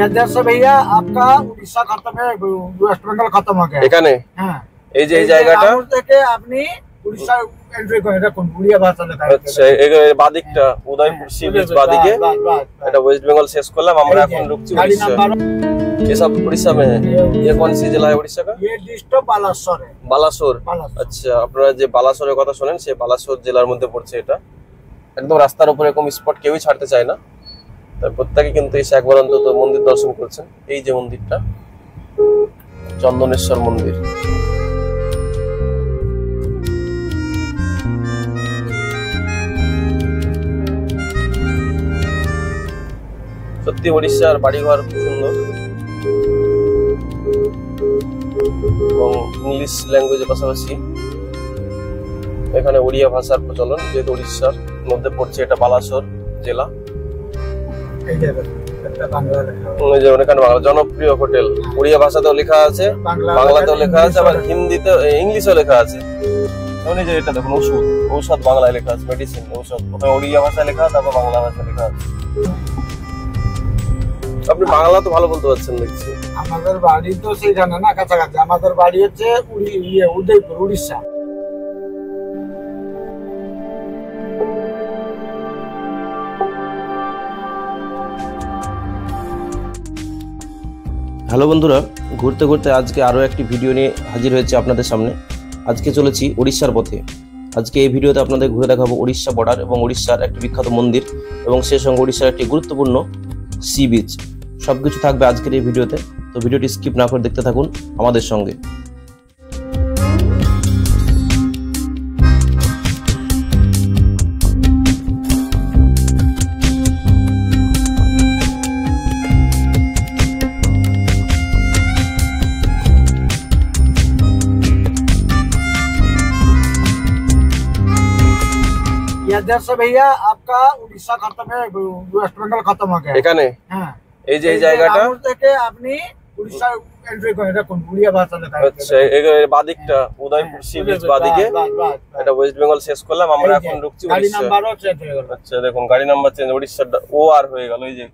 इधर से भैया आपका उड़ीसा खत्म है, वेस्ट बंगाल खत्म हो गया এখানে। হ্যাঁ, এই যে এই জায়গাটা থেকে আপনি উড়িষ্যা এন্ট্রি করে রাখুন, উড়িয়া ভাষা লেখা আছে। আচ্ছা, এই বাদিকটা উদয়পুর সি বিচ বাদিকে, এটা ওয়েস্ট বেঙ্গল শেষ করলাম। আমরা এখন ঢুকছি উড়িষ্যা। ये सब उड़ीसा में है। ये कौन सी जिला है उड़ीसा का? ये डिस्ट्रिक्ट बालासोर है। बालासोर। अच्छा, আপনারা যে বালাসোরের কথা শুনেন, সেই বালাসোর জেলার মধ্যে পড়ছে এটা। একদম রাস্তার উপরে এরকম স্পট কেউই ছাড়তে চায় না, তাই প্রত্যেকে কিন্তু এসে একবার অন্তত মন্দির দর্শন করছেন। এই যে মন্দিরটা, চন্দনেশ্বর মন্দির। সত্যি উড়িষ্যার বাড়িঘর খুব সুন্দর এবং ইংলিশ ল্যাঙ্গুয়েজের পাশাপাশি এখানে ওড়িয়া ভাষার প্রচলন, যেহেতু উড়িষ্যার মধ্যে পড়ছে এটা বালাসোর জেলা। জনপ্রিয় হোটেল, ওড়িয়া ভাষাতেও লেখা আছে, বাংলাতেও লেখা আছে, আবার হিন্দিতে ইংলিশেও লেখা আছে। যে এটা দেখুন, ওষুধ, ঔষধ বাংলায় লেখা আছে, মেডিসিন ঔষধ, প্রথমে ওড়িয়া ভাষায় লেখা আছে, তারপর বাংলা ভাষায় লেখা আছে। আপনি বাংলা তো ভালো বলতে পারছেন দেখছি। আমাদের বাড়ি তো সেইখানে না, কাছাকাছি। আমাদের বাড়ি হচ্ছে উদয়পুর, উড়িষ্যা। হ্যালো বন্ধুরা, ঘুরতে ঘুরতে আজকে আরও একটি ভিডিও নিয়ে হাজির হয়েছে আপনাদের সামনে। আজকে চলেছি উড়িষ্যার পথে। আজকে এই ভিডিওতে আপনাদের ঘুরে দেখাবো উড়িষ্যা বর্ডার এবং উড়িষ্যার একটি বিখ্যাত মন্দির এবং সেই সঙ্গে উড়িষ্যার একটি গুরুত্বপূর্ণ সি বিচ। সব কিছু থাকবে আজকের এই ভিডিওতে, তো ভিডিওটি স্কিপ না করে দেখতে থাকুন আমাদের সঙ্গে। इधर से भैया आपका उड़ीसा खत्म है, वेस्ट बंगाल खत्म हो गया এখানে। হ্যাঁ, এই যে এই জায়গাটা থেকে আপনি উড়িষ্যা এন্ট্রি করে রাখুন, উড়িয়া ভাষা লেখা আছে। আচ্ছা, এই বাদিকটা উদয়পুর সি বিচ বাদিকে, এটা ওয়েস্ট বেঙ্গল শেষ করলাম। আমরা এখন ঢুকছি উড়িষ্যা। গাড়ি নাম্বারও চেঞ্জ হয়ে গেল। আচ্ছা, দেখুন গাড়ি নাম্বার চেঞ্জ, উড়িষ্যা ও আর হয়ে গেল। এই যে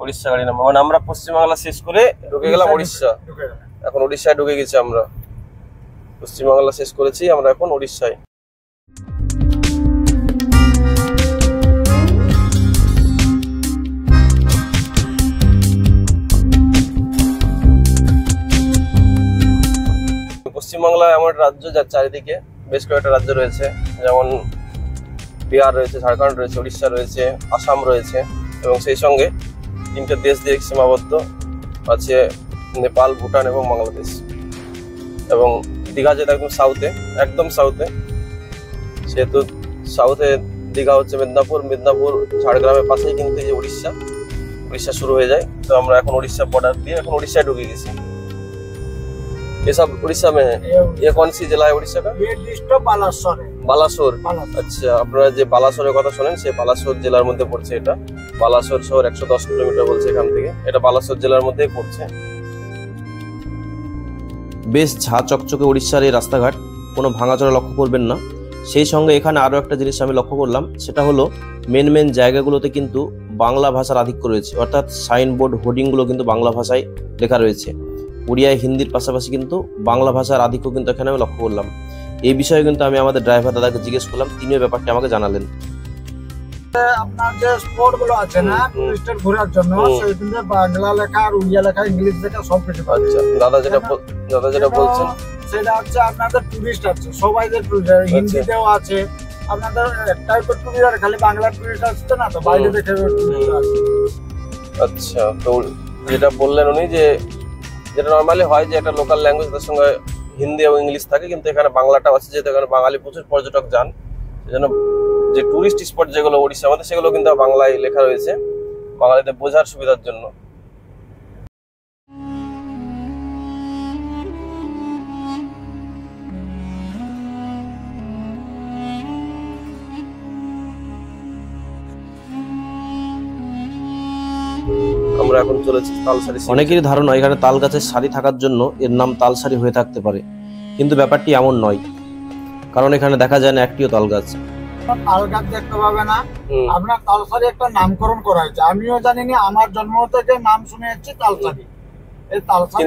উড়িষ্যা গাড়ি নাম্বার, মানে আমরা পশ্চিম বাংলা শেষ করে ঢুকে গেলাম উড়িষ্যা। এখন উড়িষ্যায় ঢুকে গেছি আমরা। পশ্চিম বাংলা শেষ করেছি, আমরা এখন উড়িষ্যায়। পশ্চিমবাংলা এমন একটা রাজ্য যার চারিদিকে বেশ কয়েকটা রাজ্য রয়েছে, যেমন বিহার রয়েছে, ঝাড়খণ্ড রয়েছে, উড়িষ্যা রয়েছে, আসাম রয়েছে এবং সেই সঙ্গে তিনটে দেশ দিয়ে সীমাবদ্ধ আছে, নেপাল, ভুটান এবং বাংলাদেশ। এবং দীঘা যেটা একদম সাউথে, সেহেতু সাউথে দীঘা হচ্ছে মেদিনীপুর, ঝাড়গ্রামের পাশেই কিন্তু এই যে উড়িষ্যা শুরু হয়ে যায়। তো আমরা এখন উড়িষ্যা বর্ডার দিয়ে এখন উড়িষ্যায় ঢুকে গেছি। ये सब उड़ीसा में है। ये कौन सी जिला है उड़ीसा का? ये डिस्ट्रिक्ट बालासोर है। বালাসোর। আচ্ছা, আপনারা যে বালাসোরের কথা শুনেন, সেই বালাসোর জেলার মধ্যে পড়ছে এটা। বালাসোর শহর 110 কিলোমিটার বলছে এখান থেকে, এটা বালাসোর জেলার মধ্যেই পড়ছে। বেশ ঝাঁ চকচকে উড়িষ্যার এই রাস্তাঘাট, কোনো ভাঙাচোরা লক্ষ্য করবেন না। সেই সঙ্গে এখানে আরও একটা জিনিস আমি লক্ষ্য করলাম, সেটা হলো মেন জায়গাগুলোতে কিন্তু বাংলা ভাষার আধিক্য রয়েছে, অর্থাৎ সাইনবোর্ড, হোর্ডিংগুলো কিন্তু বাংলা ভাষায় লেখা রয়েছে। উড়িয়ায় হিন্দির পাশাপাশি কিন্তু বাংলা ভাষার আধিক্য কিন্তু এখানে আমি লক্ষ্য করলাম। এই বিষয়ে কিন্তু আমি আমাদের ড্রাইভার দাদাকে জিজ্ঞেস করলাম, তিনিও ব্যাপারটি আমাকে জানালেন। আপনার যে স্পট গুলো আছে না টুরিস্টের ঘোরার জন্য, সেইগুলো বাংলা লেখা আর উড়িয়া লেখা, ইংলিশ লেখা সব কিছু পাচ্ছে। দাদা যেটা বলছেন সেটা হচ্ছে আপনাদের টুরিস্ট আছে, সবাই যে হিন্দিতেও আছে। আপনাদের একটাই তো টুরিস্ট, খালি বাংলা টুরিস্ট আসছে না, তো বাইরে থেকে টুরিস্ট আসছে। আচ্ছা, তো যেটা বললেন উনি, যে যেটা নর্মালি হয় যে একটা লোকাল ল্যাঙ্গুয়েজ, তার সঙ্গে হিন্দি এবং ইংলিশ থাকে, কিন্তু এখানে বাংলাটাও আছে, যেহেতু এখানে বাঙালি প্রচুর পর্যটক যান, সেজন্য যে টুরিস্ট স্পট যেগুলো উড়িষ্যার মধ্যে, সেগুলো কিন্তু বাংলায় লেখা রয়েছে, বাঙালিদের বোঝার সুবিধার জন্য। আমরা এখন চলেছি তালসারি। অনেকেরই ধারণা এখানে তাল গাছের সারি থাকার জন্য এর নাম তালসারি হয়ে থাকতে পারে, কিন্তু ব্যাপারটি এমন নয়, কারণ এখানে দেখা যায় না একটিও তাল গাছ। তাল গাছ দেখতে পাবে না। আপনার তালসারি একটা নামকরণ করা হয়েছে, আমিও জানি না, আমার জন্ম থেকে নাম শুনে এসেছি তালসারি। এই তালসারি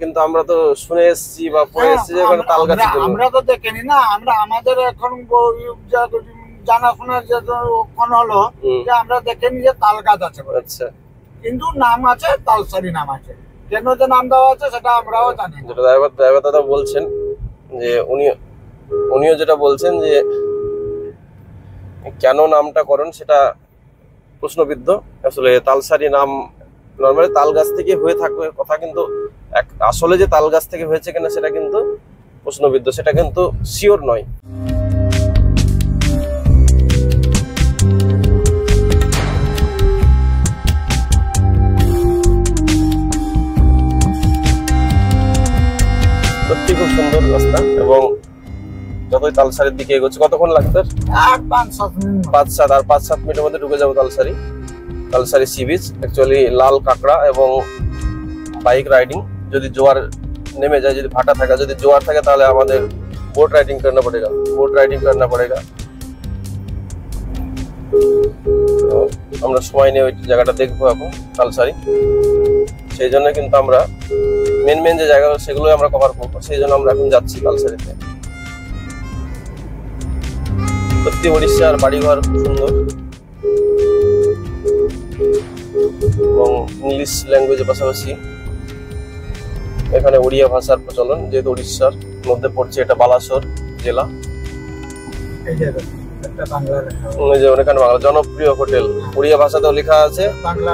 কিন্তু আমরা তো শুনে এসেছি বা পড়ে এসেছি যে ওখানে তাল গাছ, আমরা তো দেখিনি না। আমরা আমাদের এখন জানাশোনা যে কোন হলো যে আমরা দেখিনি যে তাল গাছ আছে। আচ্ছা, কিন্তু নাম আছে, তালসারি নাম আছে। কেন যে নাম দেওয়া আছে সেটা আমরাও জানি। যেটা ড্রাইভার দাদা বলছেন যে উনিও যেটা বলছেন যে কেন নামটা করেন সেটা প্রশ্নবিদ্ধ। আসলে তালসারি নাম নর্মালি তাল গাছ থেকে হয়ে থাকবে কথা, কিন্তু আসলে যে তাল গাছ থেকে হয়েছে কিনা সেটা কিন্তু প্রশ্নবিদ্ধ, সেটা কিন্তু শিওর নয়। সত্যি খুব সুন্দর রাস্তা, এবং যতই তালসারির দিকে এগোচ্ছে, কতক্ষণ লাগবে? 5-7 মিনিটের মধ্যে ঢুকে যাবো তালসারি সি বিচ। অ্যাকচুয়ালি লাল কাঁকড়া এবং বাইক রাইডিং, যদি জোয়ার নেমে যায়, যদি ভাটা থাকে, যদি জোয়ার থাকে, তাহলে আমাদের बोट राइडिंग करना पड़ेगा। তো আমরা সময় নিয়ে ওই জায়গাটা দেখবো এখন তালসারি। সেই জন্য কিন্তু আমরা মেন যে জায়গা সেগুলো আমরা কভার করবো, সেই জন্য আমরা এখন যাচ্ছি তালসারিতে। সত্যি উড়িষ্যার বাড়িঘর খুব সুন্দর, এবং ইংলিশ ল্যাঙ্গুয়েজের পাশাপাশি এখানে ওড়িয়া ভাষার প্রচলন, যেহেতু উড়িষ্যার মধ্যে পড়ছে, এটা বালাসোর জেলা। ওখানে বাংলা জনপ্রিয় হোটেল, ওড়িয়া ভাষাতেও লেখা আছে,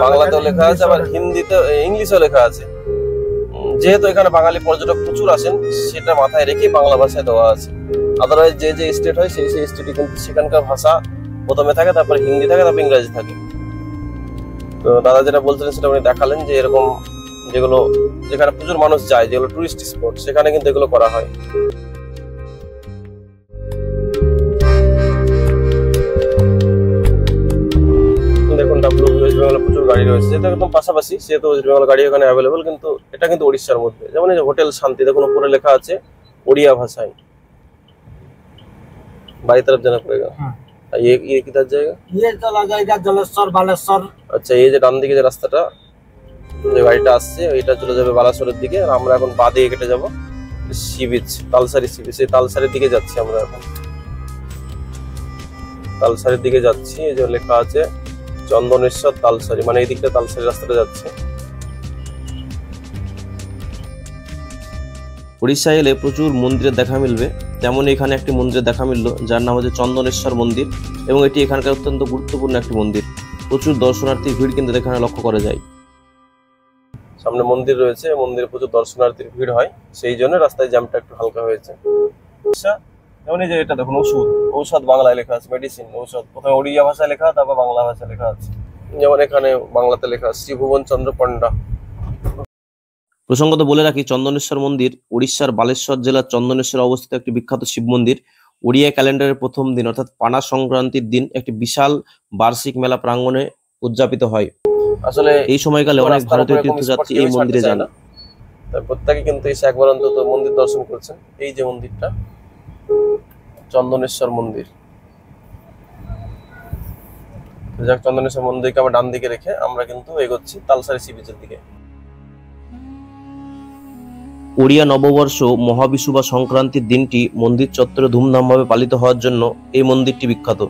বাংলাতেও লেখা আছে, আবার হিন্দিতে ইংলিশেও লেখা আছে। যেহেতু এখানে বাঙালি পর্যটক প্রচুর আসেন, সেটা মাথায় রেখে বাংলা ভাষায় দেওয়া আছে। আদারওয়াইজ যে স্টেট হয় সেই স্টেটে কিন্তু সেখানকার ভাষা প্রথমে থাকে, তারপর হিন্দি থাকে, তারপর ইংরেজি থাকে। তো দাদা যেটা বলছিলেন সেটা উনি দেখালেন যে এরকম যেগুলো যেখানে প্রচুর মানুষ যায়, যেগুলো টুরিস্ট স্পট, সেখানে কিন্তু এগুলো করা হয়। দেখুন ওয়েস্ট বেঙ্গলে প্রচুর গাড়ি রয়েছে, যেহেতু একদম পাশাপাশি, সেহেতু ওয়েস্ট বেঙ্গল গাড়ি এখানে অ্যাভেলেবল। কিন্তু এটা কিন্তু উড়িষ্যার মধ্যে, যেমন এই যে হোটেল শান্তি, দেখুন উপরে লেখা আছে ওড়িয়া ভাষায়। बाई तरफ जाना पड़ेगा। ये किधर जाएगा? ये चला जाएगा जलेश्वर बालेश्वर। আচ্ছা, এই যে ডান দিকে যে রাস্তাটা, যে গাড়িটা আসছে, এটা চলে যাবে বালাসোরের দিকে, আর আমরা এখন বাঁ দিকে কেটে যাবো sea beach, Talsari sea beach. এই তালসারির দিকে যাচ্ছি আমরা এখন, তালসারির দিকে যাচ্ছি। এই যে লেখা আছে চন্দনেশ্বর তালসারি, মানে এই দিকটা তালসারি রাস্তাটা যাচ্ছে। উড়িষ্যায় এলে প্রচুর মন্দিরের দেখা মিলবে, তেমন এখানে একটি মন্দিরের দেখা মিলল যার নাম হচ্ছে চন্দনেশ্বর মন্দির, এবং এটি এখানকার অত্যন্ত গুরুত্বপূর্ণ একটি মন্দির। প্রচুর দর্শনার্থীর ভিড় কিন্তু এখানে লক্ষ্য করা যায়। সামনে মন্দির রয়েছে, মন্দিরে প্রচুর দর্শনার্থীর ভিড় হয়, সেই জন্য রাস্তায় জ্যামটা একটু হালকা হয়েছে। আচ্ছা, যেমন এই যে এটা দেখুন ঔষধ বাংলায় লেখা আছে, মেডিসিন ঔষধ, প্রথমে ওড়িয়া ভাষায় লেখা, তারপর বাংলা ভাষায় লেখা আছে। যেমন এখানে বাংলাতে লেখা শ্রী ভুবন চন্দ্র পণ্ডা। প্রসঙ্গত বলে রাখি, চন্দনেশ্বর মন্দির উড়িষ্যার বালেশ্বর জেলার চন্দনেশ্বরে অবস্থিত একটি বিখ্যাত শিব মন্দির। ওড়িয়া ক্যালেন্ডারের প্রথম দিন অর্থাৎ পানা সংক্রান্তির দিন একটি বিশাল বার্ষিক মেলা প্রাঙ্গণে উদযাপিত হয়। আসলে এই সময়কালে অনেক ভারতীয় তীর্থযাত্রী এই মন্দিরে যান। তাই প্রত্যেকে কিন্তু এসে একবার অন্তত মন্দির দর্শন করছেন। এই যে মন্দিরটা চন্দনেশ্বর মন্দির, চন্দনেশ্বর মন্দিরকে আমরা ডান দিকে রেখে আমরা কিন্তু এগোচ্ছি তালসারি সি বিচের দিকে। ওড়িয়া নববর্ষ মহাবিষুবা সংক্রান্তির দিনটি মন্দির চত্বরে ধুমধামভাবে পালিত হওয়ার জন্য এই মন্দিরটি বিখ্যাত।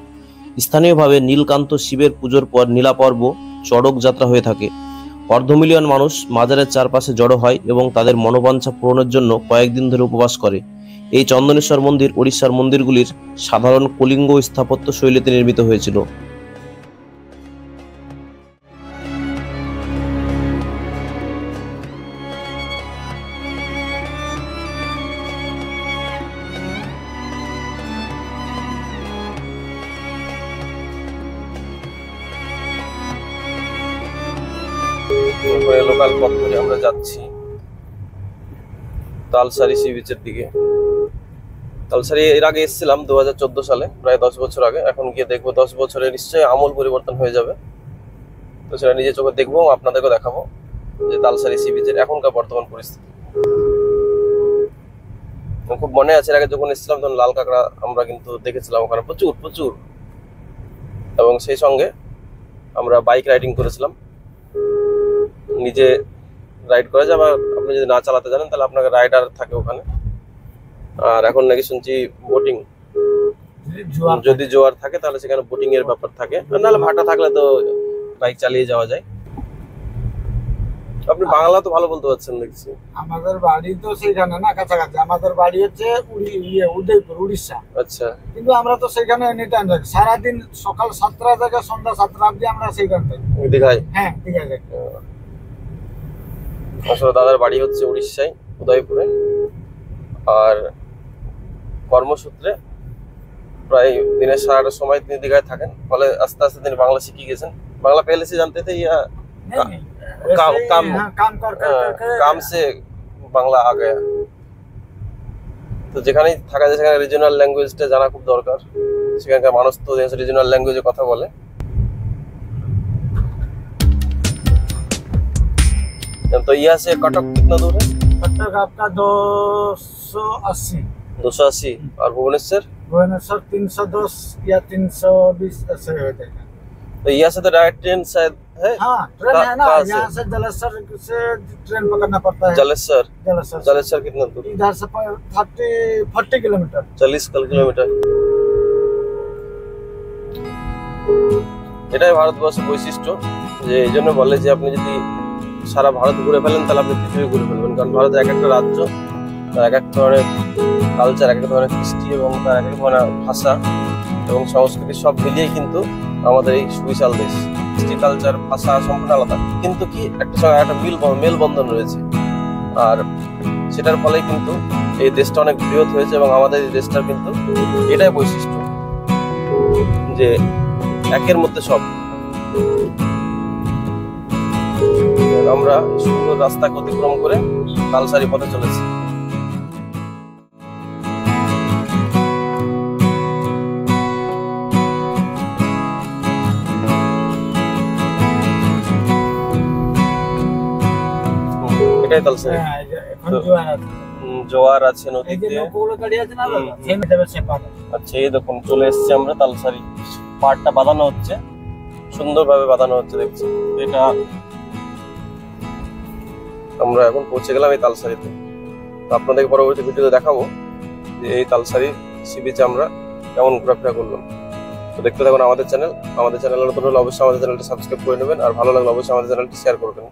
স্থানীয়ভাবে নীলকান্ত শিবের পুজোর পর নীলাপর্ব চড়ক যাত্রা হয়ে থাকে। অর্ধমিলিয়ন মানুষ মাজারের চারপাশে জড়ো হয় এবং তাদের মনোবাঞ্ছা পূরণের জন্য কয়েকদিন ধরে উপবাস করে। এই চন্দনেশ্বর মন্দির ওড়িশার মন্দিরগুলির সাধারণ কলিঙ্গ স্থাপত্য শৈলীতে নির্মিত হয়েছিল। লোকাল পথ ধরে আমরা যাচ্ছি তালসারি সি বিচের দিকে। তালসারি এর আগে এসেছিলাম 2014 সালে, প্রায় 10 বছর আগে। এখন গিয়ে দেখবো 10 বছরে নিশ্চয়ই আমূল পরিবর্তন হয়ে যাবে। তো সেটা নিজে চোখে দেখবো, আপনাদেরকে দেখাবো যে তালসারি সি বিচের এখনকার বর্তমান পরিস্থিতি। খুব মনে আছে এর আগে যখন এসেছিলাম তখন লাল কাঁকড়া আমরা কিন্তু দেখেছিলাম ওখানে প্রচুর প্রচুর, এবং সেই সঙ্গে আমরা বাইক রাইডিং করেছিলাম। নিজে রাইড করা যায়, আবার আপনি যদি না চালাতে জানেন তাহলে আপনাকে রাইডার থাকে ওখানে। আর এখন নাকি শুনছি বোটিং, যদি জোয়ার থাকে তাহলে সেখানে বোটিং এর ব্যাপার থাকে, আর নাহলে ভাটা থাকলে তো বাইক চালিয়ে যাওয়া যায়। আপনি বাংলা তো ভালো বলতে পারছেন দেখছি। আমাদের বাড়ি তো সেইখানে না, কাছাকাছি। আমাদের বাড়ি হচ্ছে উদয়পুর, উড়িষ্যা। আচ্ছা, কিন্তু আমরা তো সেখানে এনি টাইম থাকি, সারাদিন সকাল 7টা থেকে সন্ধ্যা 7টা অবধি আমরা সেইখানে থাকি। দীঘায়? হ্যাঁ, দীঘায় থাকি। আসলে দাদার বাড়ি হচ্ছে উড়িষ্যায়, উদয়পুরে, আর কর্মসূত্রে প্রায় দিনের সারাটা সময় তিনি দীঘায় থাকেন। ফলে আস্তে আস্তে তিনি বাংলা শিখে গেছেন। বাংলা पहले से जानते थे या काम से বাংলা आ गया? তো যেখানেই থাকা যায় সেখানে রিজিওনাল ল্যাঙ্গুয়েজটা জানা খুব দরকার। সেখানকার মানুষ তো রিজিওনাল ল্যাঙ্গুয়েজে কথা বলে। तो यहाँ से कटक कितना दूर है? कटक आपका 280। 280। और भुवनेश्वर? भुवनेश्वर 310 या 320 ऐसे हो जाएगा। तो यहाँ से तो डायरेक्ट ट्रेन शायद है? हाँ, ट्रेन है ना। यहाँ से जलेसर से ट्रेन पकड़ना पड़ता है। जलेसर? जलेसर जलेसर कितना दूर? इधर से 40 किलोमीटर। 40 কিলোমিটার। এটাই ভারতবর্ষের বৈশিষ্ট্য, যে এই জন্য বলে যে আপনি যদি সারা ভারত ঘুরে ফেলেন তাহলে আপনি পৃথিবী ঘুরে ফেলবেন। কারণ ভারতের এক একটা রাজ্য, তার এক এক ধরনের কালচার, এক এক ধরনের কৃষ্টি এবং তার এক এক ধরনের ভাষা এবং সংস্কৃতি সব মিলিয়ে কিন্তু আমাদের এই সুবিশাল দেশ। কৃষ্টি, কালচার, ভাষা সম্পূর্ণ আলাদা, কিন্তু কি একটা সঙ্গে একটা মেলবন্ধন রয়েছে। আর সেটার ফলে কিন্তু এই দেশটা অনেক বৃহৎ হয়েছে, এবং আমাদের এই দেশটার কিন্তু এটাই বৈশিষ্ট্য যে একের মধ্যে সব। আমরা সুন্দর রাস্তাকে অতিক্রম করে তালসারি পথে চলেছি। এটাই তালসারি। জোয়ার আছে নদীতে। আচ্ছা, এই দেখুন চলে এসেছি আমরা তালসারি। পাড়টা বাঁধানো হচ্ছে, সুন্দরভাবে বাঁধানো হচ্ছে দেখছি। এটা আমরা এখন পৌঁছে গেলাম এই তালসারিতে। আপনাদের পরবর্তী ভিডিওতে দেখাবো যে এই তালসারি সি বিচে আমরা কেমন ঘোরাফেরা করলাম। তো দেখতে থাকুন আমাদের চ্যানেল। আমাদের চ্যানেল নতুন হলে অবশ্যই আমাদের চ্যানেলটা সাবস্ক্রাইব করে নেবেন, আর ভালো লাগলে অবশ্যই আমাদের চ্যানেলটি শেয়ার করবেন।